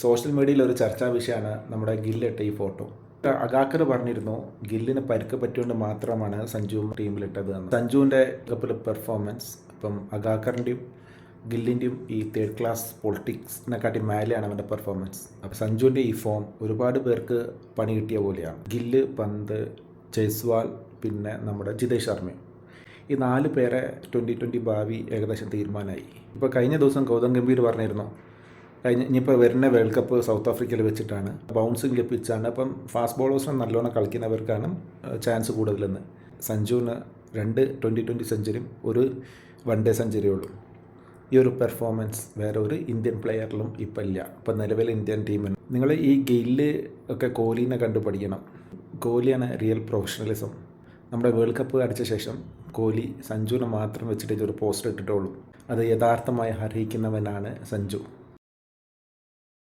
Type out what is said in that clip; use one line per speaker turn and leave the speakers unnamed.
Social മീഡിയയിൽ ഒരു ചർച്ചാ വിഷയമാണ് നമ്മുടെ ഗില്ലിട്ട ഈ ഫോട്ടോ. അഗാക്കർ പറഞ്ഞിരുന്നു ഗില്ലിന് പരിക്ക് പറ്റിയോണ്ട് മാത്രമാണ് സഞ്ജു ടീമിലിട്ടത് എന്ന്. സഞ്ജുവിൻ്റെ കപ്പിലെ പെർഫോമൻസ് ഇപ്പം അഗാക്കറിൻ്റെയും ഗില്ലിൻ്റെയും ഈ തേർഡ് ക്ലാസ് പൊളിറ്റിക്സിനെക്കാട്ടി മേലെയാണ് അവൻ്റെ പെർഫോമൻസ്. അപ്പോൾ സഞ്ജുവിൻ്റെ ഈ ഫോം ഒരുപാട് പേർക്ക് പണി കിട്ടിയ പോലെയാണ്. ഗില്ല്, പന്ത്, ജയ്സ്വാൾ, പിന്നെ നമ്മുടെ ജിതേഷ് ശർമ്മയും, ഈ 4 പേരെ 2020 ഭാവി ഏകദേശം തീരുമാനമായി. ഇപ്പോൾ കഴിഞ്ഞ ദിവസം ഗൗതം ഗംഭീർ പറഞ്ഞിരുന്നു ഇനിയിപ്പോൾ വരുന്ന വേൾഡ് കപ്പ് സൗത്ത് ആഫ്രിക്കയിൽ വെച്ചിട്ടാണ്, ബൗൺസിങ് ലഭിച്ചാണ്, അപ്പം ഫാസ്റ്റ് ബോളേഴ്സിനെ നല്ലോണം കളിക്കുന്നവർക്കാണ് ചാൻസ് കൂടുതലെന്ന്. സഞ്ജുവിന് 2 2020 സെഞ്ചുറിയും 1 വൺ ഡേ സെഞ്ചുറി ഉള്ളൂ. ഈ ഒരു പെർഫോമൻസ് വേറെ ഒരു ഇന്ത്യൻ പ്ലെയറിലും ഇപ്പം ഇല്ല. ഇപ്പം നിലവിൽ ഇന്ത്യൻ ടീമിന് നിങ്ങൾ ഈ ഗെയില് ഒക്കെ കോഹ്ലിനെ കണ്ടു പഠിക്കണം. കോഹ്ലിയാണ് റിയൽ പ്രൊഫഷണലിസം. നമ്മുടെ വേൾഡ് കപ്പ് അടിച്ച ശേഷം കോഹ്ലി സഞ്ജുവിനെ മാത്രം വെച്ചിട്ട് ഒരു പോസ്റ്റർ ഇട്ടിട്ടുള്ളൂ. അത് യഥാർത്ഥമായി അർഹിക്കുന്നവനാണ് സഞ്ജു.